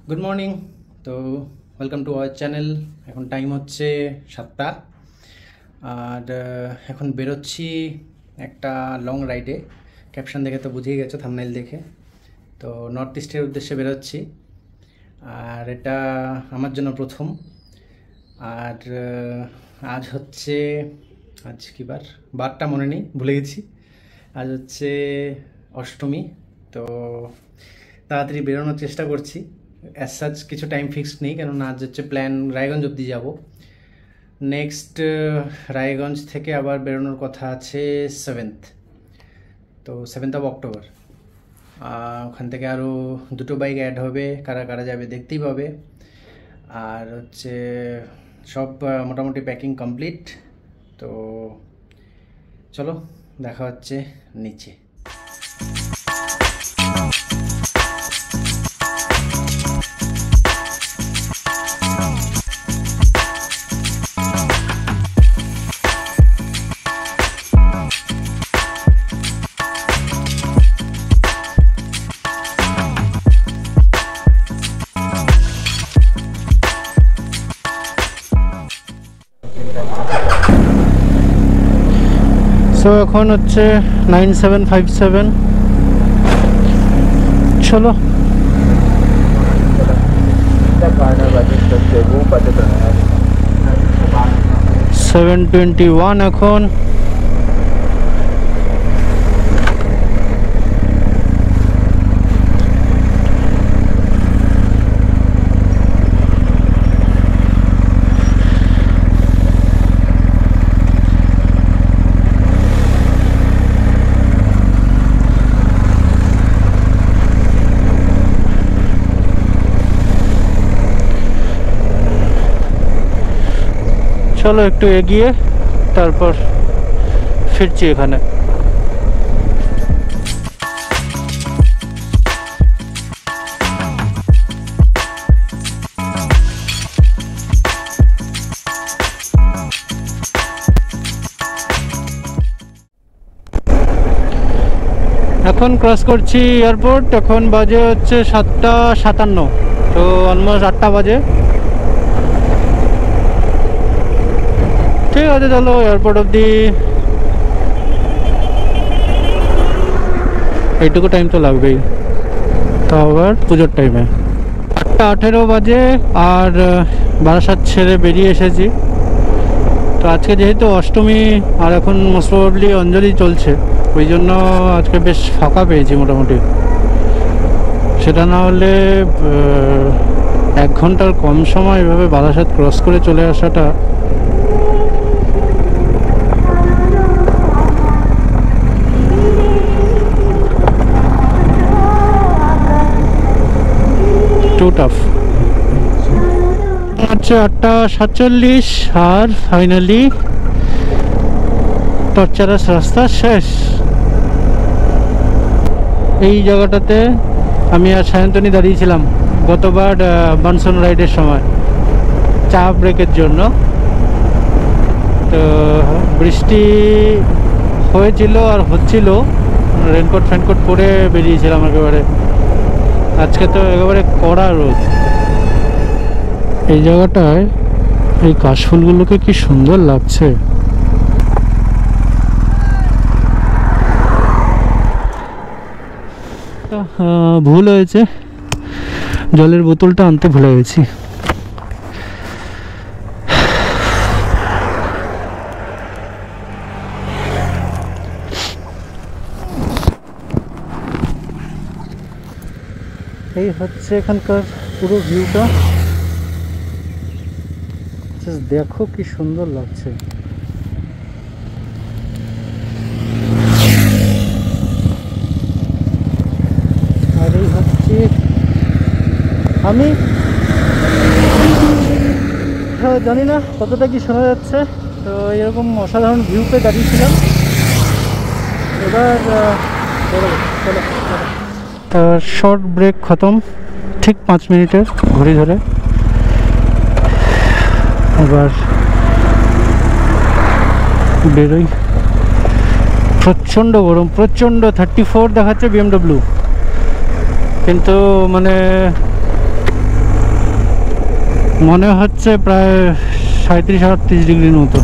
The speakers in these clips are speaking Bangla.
Good morning. তো ওয়েলকাম টু আওয়ার চ্যানেল। এখন টাইম হচ্ছে 7টা আর এখন বেরোচ্ছি একটা লং রাইডে। ক্যাপশন দেখে তো বুঝেই গেছো, থাম্বনেইল দেখে। তো নর্থ ইস্টের উদ্দেশ্যে বেরোচ্ছি আর এটা আমার জন্য প্রথম। আর আজ হচ্ছে আজ কী বার, বারটা মনে নেই, ভুলে গেছি। আজ হচ্ছে অষ্টমী। তো তাড়াতাড়ি বেরোনোর চেষ্টা করছি। অ্যাজ সাচ কিছু টাইম ফিক্সড নেই, কেননা আজ হচ্ছে প্ল্যান রায়গঞ্জ অবধি যাব। নেক্সট রায়গঞ্জ থেকে আবার বেরোনোর কথা আছে 7th, তো 7th অফ অক্টোবর। ওখান থেকে আরও দুটো বাইক অ্যাড হবে, কারা কারা যাবে দেখতেই পাবে। আর হচ্ছে সব মোটামুটি প্যাকিং কমপ্লিট। তো চলো দেখা হচ্ছে নিচে। তো এখন হচ্ছে 9757। চলো 7:21 এখন। চলো একটু এগিয়ে তারপর ফিরছি এখানে। এখন ক্রস করছি এয়ারপোর্ট। এখন বাজে হচ্ছে 7:57, তো অলমোস্ট 8টা বাজে। ঠিক আছে, চলো এয়ারপোর্ট অবধি এইটুকু টাইম তো লাগবেই, তাও আবার পুজোর টাইমে। 8:18 বাজে আর বারাসাত ছেড়ে বেরিয়ে এসেছি। তো আজকে যেহেতু অষ্টমী আর এখন মোস্ট প্রবাবলি অঞ্জলি চলছে, ওই জন্য আজকে বেশ ফাঁকা পেয়েছি মোটামুটি। সেটা না হলে 1 ঘন্টার কম সময় এভাবে বারাসাত ক্রস করে চলে আসাটা টু টাফ। হচ্ছে 8:47 আর ফাইনালি টর্চারাস রাস্তা শেষ। এই জায়গাটাতে আমি আর সায়ন্তনী দাঁড়িয়েছিলাম গতবার বানসন রাইডের সময় চা ব্রেকের জন্য। তো বৃষ্টি হয়েছিল আর হচ্ছিল, রেনকোট ফ্যানকোট পরে বেরিয়েছিলাম একেবারে। আজকে তো একেবারে কড়া রোদ। এই জায়গাটায় এই কাশফুলগুলোকে কি সুন্দর লাগছে। ভুল হয়েছে, জলের বোতলটা আনতে ভুলে গেছি। এই হচ্ছে এখানকার পুরো ভিউটা, দেখো কি সুন্দর লাগছে। আর এই হচ্ছে আমি জানি না কতটা কি শোনা যাচ্ছে। তো এরকম অসাধারণ ভিউতে দাঁড়িয়েছিলাম। এবার শর্ট ব্রেক খতম, ঠিক 5 মিনিটের ঘড়ি ধরে। এবার বেরোই। প্রচণ্ড গরম, প্রচণ্ড 34 দেখাচ্ছে BMW, কিন্তু মানে মনে হচ্ছে প্রায় 37-38 ডিগ্রির মতো।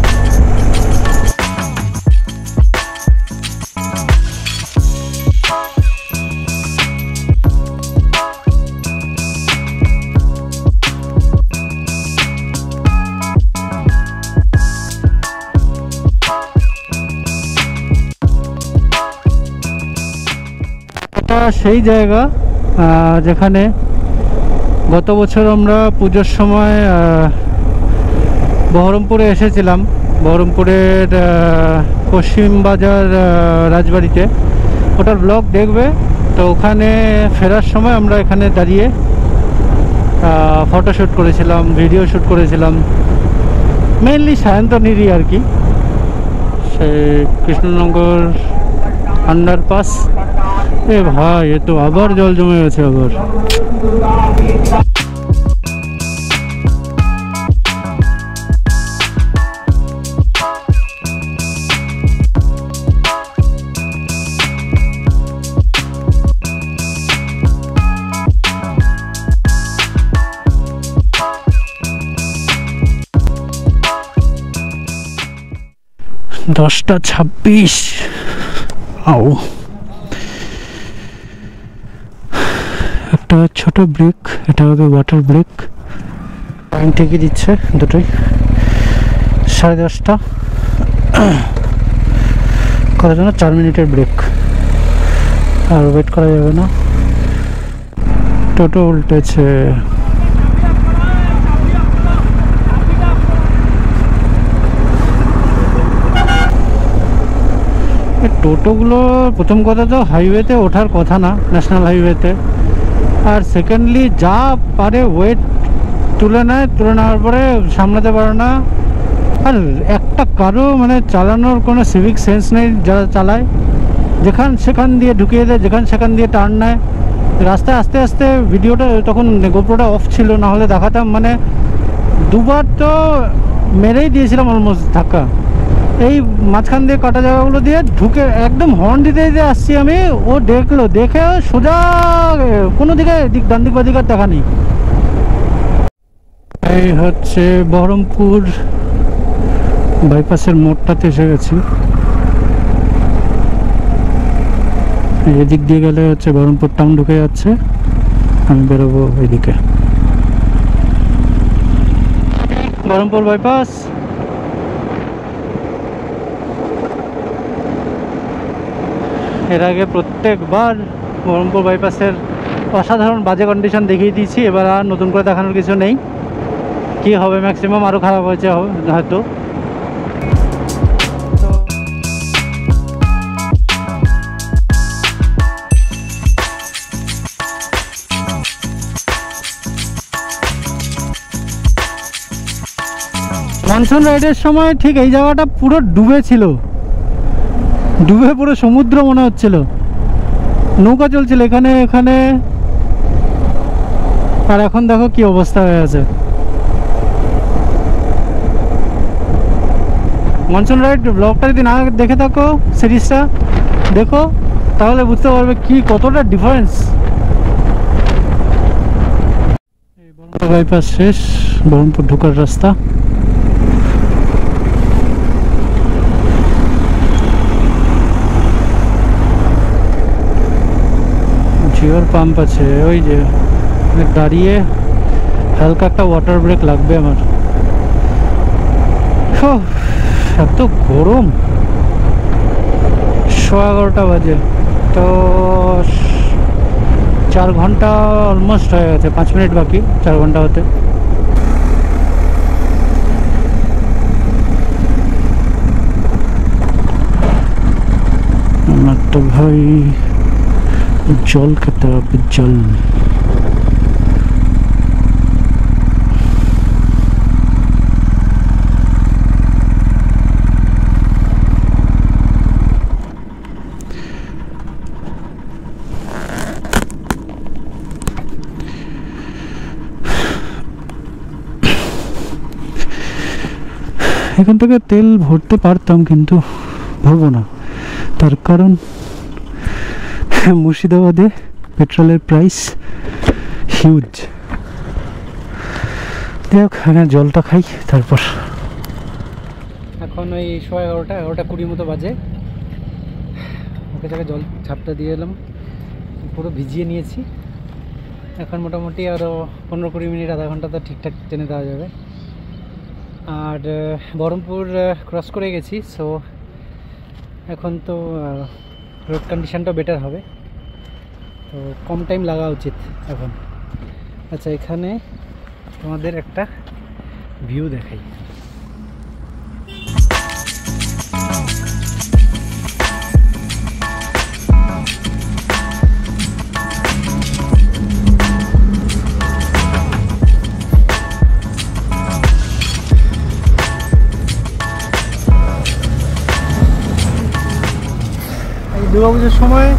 এটা সেই জায়গা যেখানে গত বছর আমরা পুজোর সময় বহরমপুরে এসেছিলাম, বহরমপুরের পশ্চিম বাজার রাজবাড়িতে। ওটার ব্লগ দেখবে। তো ওখানে ফেরার সময় আমরা এখানে দাঁড়িয়ে ফটোশ্যুট করেছিলাম, ভিডিও শ্যুট করেছিলাম, মেনলি সায়ন্তনীরই আর কি। সেই কৃষ্ণনগর আন্ডারপাস। এ ভাই, এ তো আবার জল জমে গেছে আবার। 10:26। আও, একটা ছোট ব্রেক, এটা হবে ওয়াটার ব্রেক। টাইম ঠিকই দিচ্ছে দুটোই, 10:30। করার জন্য 4 মিনিটের ব্রেক, আর ওয়েট করা যাবে না। টোটো উল্টেছে। টোটোগুলো প্রথম কথা তো হাইওয়েতে ওঠার কথা না, ন্যাশনাল হাইওয়েতে। আর সেকেন্ডলি যা পারে ওয়েট তুলে নেয়, তুলে নেওয়ার পরে সামলাতে পারে না। আর একটা কারো মানে চালানোর কোনো সিভিক সেন্স নেই যারা চালায়, যেখান সেখান দিয়ে ঢুকিয়ে দেয়, যেখান সেখান দিয়ে টার্ন নেয়। রাস্তায় আস্তে আস্তে ভিডিওটা তখন গোপ্রোটা অফ ছিল, না হলে দেখাতাম। মানে দুবার তো মেরেই দিয়েছিলাম অলমোস্ট ধাক্কা। এই মাঝখান দিয়ে কাটা জায়গাগুলো দিয়ে ঢুকে একদম হর্ন দিতে দিতে আসছি আমি। ও দেখলো, দেখে সোজা কোনো দিকে ডান দিক বা দিক আর দেখা নেই। এই হচ্ছে বহরমপুর বাইপাসের মোড়টাতে এসে গেছি। এদিক দিয়ে গেলে হচ্ছে বহরমপুর টাউন ঢুকে যাচ্ছে, আমি বেরোবো এদিকে। বহরমপুর বাইপাস। এর আগে প্রত্যেকবার বহরমপুর বাইপাসের অসাধারণ বাজে কন্ডিশন দেখিয়ে দিয়েছি, এবার আর নতুন করে দেখানোর কিছু নেই। কি হবে, ম্যাক্সিমাম আরও খারাপ হয়েছে হয়তো। মনসুন রাইডের সময় ঠিক এই জায়গাটা পুরো ডুবে ছিল, ডুবে পুরো সমুদ্র মনে হচ্ছিল। নৌকা চলছিল এখানে এখানে, আর এখন দেখো কি অবস্থা হয়ে আছে। মনসুন রাইড ব্লগটা যদি না দেখে থাকো, সিরিজটা দেখো, তাহলে বুঝতে পারবে কি কতটা ডিফারেন্স। এই বহরমপুর বাইপাস শেষ, বহরমপুর ঢোকার রাস্তা। জিওর পাম্প আছে ওই যে, দাঁড়িয়ে হালকা একটা ওয়াটার ব্রেক লাগবে আমার। এত গরম। 11:15 বাজে, তো 4 ঘন্টা অলমোস্ট হয়ে গেছে, 5 মিনিট বাকি 4 ঘন্টা হতে। আমার তো ভাই জল খেতে হবে, জল। এখান থেকে তেল ভরতে পারতাম, কিন্তু ভরবো না। তার কারণ মুর্শিদাবাদে পেট্রোলের প্রাইস হিউজ। যাই হোক, এখানে জলটা খাই তারপর। এখন ওই 11:30 মতো বাজে। ওকে জায়গায় জল ছাপটা দিয়ে এলাম, পুরো ভিজিয়ে নিয়েছি। এখন মোটামুটি আরও 15-20 মিনিট, আধা ঘন্টা তো ঠিকঠাক টেনে দেওয়া যাবে। আর বহরমপুর ক্রস করে গেছি, সো এখন তো রোড কন্ডিশনটা বেটার হবে, তো কম টাইম লাগা উচিত এখন। আচ্ছা, এখানে তোমাদের একটা ভিউ দেখাই। দুর্গাপুজোর সময়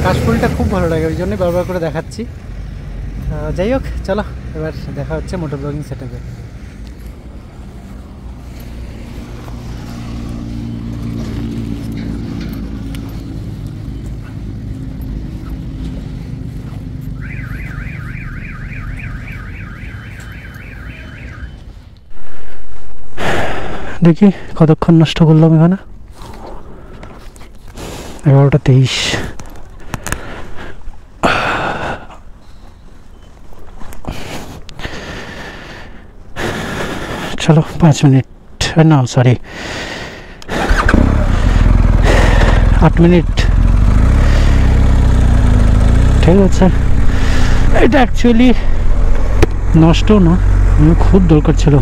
কাশফুলটা খুব ভালো লাগে, ওই জন্যই বারবার করে দেখাচ্ছি। যাই হোক, চলো এবার দেখা হচ্ছে মোটর ব্লগিং সেটআপে। দেখি কতক্ষণ নষ্ট করলাম এখানে। 11:23। চলো 5 মিনিট, না সরি 8 মিনিট, ঠিক আছে। এটা অ্যাকচুয়ালি নষ্ট না, খুব দরকার ছিল।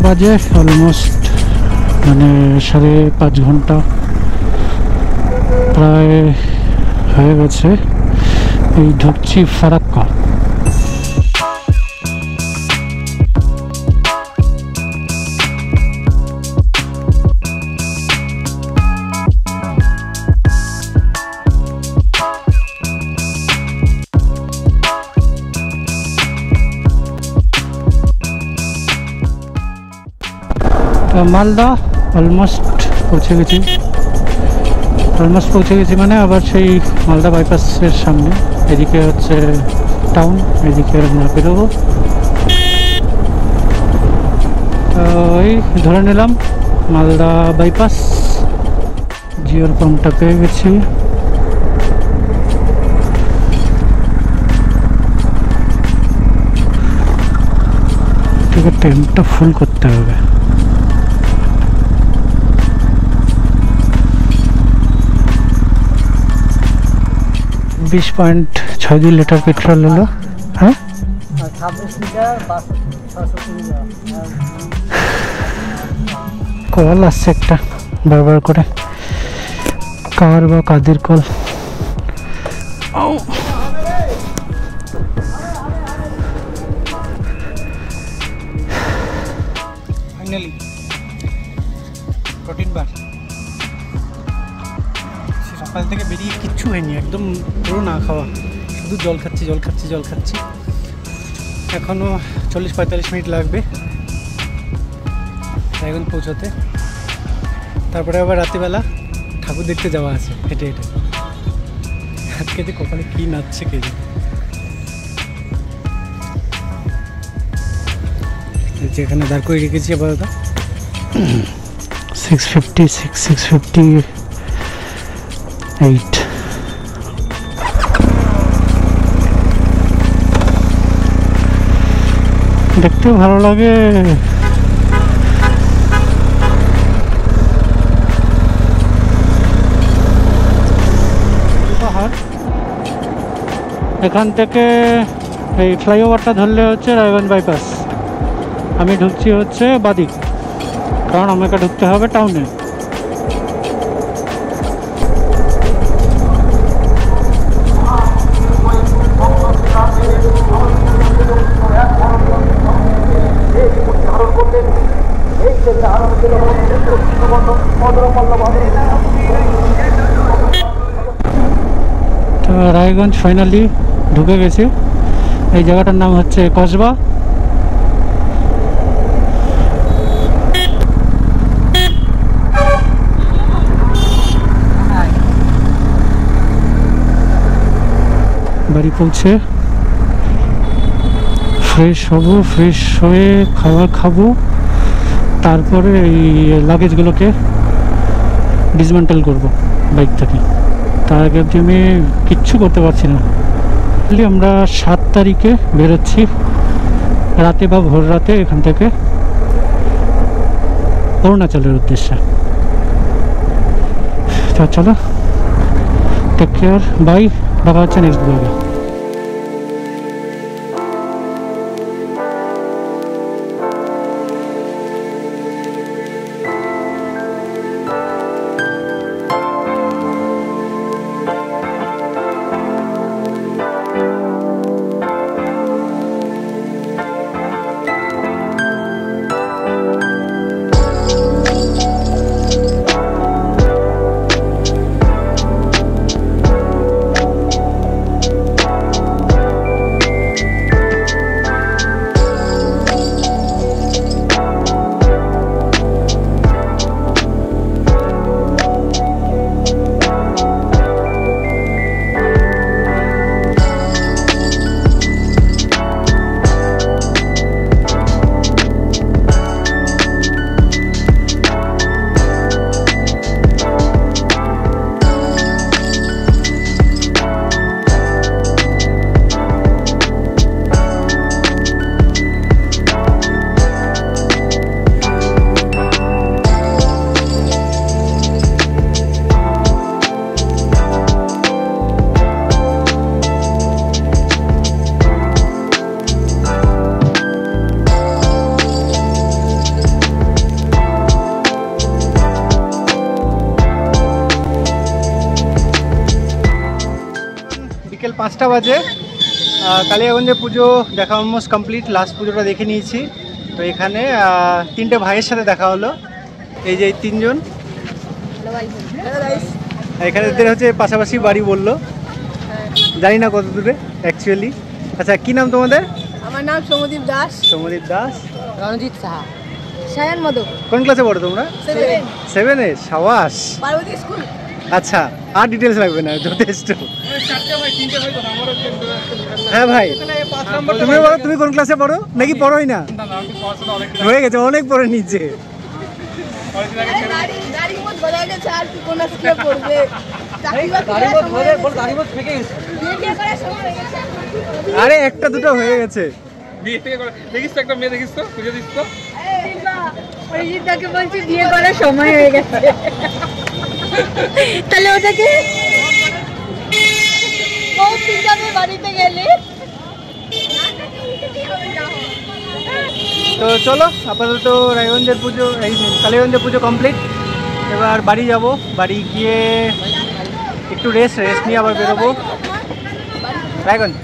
বাজে অলমোস্ট, মানে 5.5 ঘন্টা প্রায় হয়ে গেছে। এই ঢুকছি ফারাক্কা। মালদা অলমোস্ট পৌঁছে গেছি, মানে আবার সেই মালদা বাইপাসের সামনে। এদিকে হচ্ছে টাউন, এদিকে আমরা বেরোবো। ওই ধরে নিলাম মালদা বাইপাস। জিওর পাম্পটা পেয়ে গেছি। ঠিক আছে, ট্যাঙ্কটা ফুল করতে হবে। 20.62 লিটার পেট্রোল হলো। হ্যাঁ, 26 লিটার 620 কল আসছে একটা বারবার করে, কার বা কাদের কল। ফাইনালি প্রোটিন বার। সকাল থেকে বেরিয়ে কিচ্ছু হয়নি, একদম পুরো না খাওয়া, শুধু জল খাচ্ছি। এখনও 40-45 মিনিট লাগবে এখন পৌঁছতে। তারপরে আবার রাত্রিবেলা ঠাকুর দেখতে যাওয়া আছে হেঁটে। আজকে যে কপালে কী নাচছে কে জানে। যেখানে দাঁড় করে রেখেছি আপাতত 658। দেখতেও ভালো লাগে। এখান থেকে এই ফ্লাইওভারটা ধরলে হচ্ছে রায়গঞ্জ বাইপাস। আমি ঢুকছি হচ্ছে বাদিক, কারণ আমাকে ঢুকতে হবে টাউনে। তো রায়গঞ্জ ফাইনালি ঢুকে গেছে। এই জায়গাটার নাম হচ্ছে কসবা। বাড়ি পৌঁছে ফ্রেশ হব, ফ্রেশ হয়ে খাবার খাবো, তারপরে এই লাগেজগুলোকে ডিসমেন্টাল করব বাইক থেকে। তার আগে অবধি আমি কিচ্ছু করতে পারছি না। আমরা 7 তারিখে বেরোচ্ছি রাতে বা ভোর রাতে এখান থেকে অরুণাচলের উদ্দেশ্যে। তো চলো, টেক কেয়ার, বাই, দেখা হচ্ছে নেক্সট ব্লগে। বিকেল 5টা বাজে। কালিয়াগঞ্জে পুজো দেখা অলমোস্ট কমপ্লিট, লাস্ট পুজোটা দেখে নিয়েছি। তো এখানে 3টে ভাইয়ের সাথে দেখা হলো, এই যে 3জন। এখানে হচ্ছে পাশাপাশি বাড়ি বললো, জানি না কত দূরে অ্যাকচুয়ালি। আচ্ছা, কি নাম তোমাদের? আমার নাম সৌমদীপ দাস। সৌমদীপ দাস, রণজিৎ সাহা, সায়ান মদক। কোন ক্লাসে পড়ো তোমরা? 7-এ। সাবাস। পার্বতী স্কুল। আচ্ছা, আর ডিটেলস লাগবে না, যথেষ্ট। হ্যাঁ ভাই, তুমি বলো, তুমি কোন ক্লাসে পড়ো নাকি পড়োই না? হয়ে গেছে, অনেক পড়ে নিচ্ছে। আরে একটা দুটো হয়ে গেছে। দেখিস তো, একটা মেয়ে দেখিস তো, খুঁজে দিস তো। অরিজিৎদাকে বলছি বিয়ে করার সময় হয়ে গেছে, তাহলে ওটাকে বাড়িতে গেলে। তো চলো, আপাতত রায়গঞ্জের পুজো, এই কালীগঞ্জের পুজো কমপ্লিট। এবার বাড়ি যাব, বাড়ি গিয়ে একটু রেস্ট নিয়ে আবার বেরোবো রায়গঞ্জ।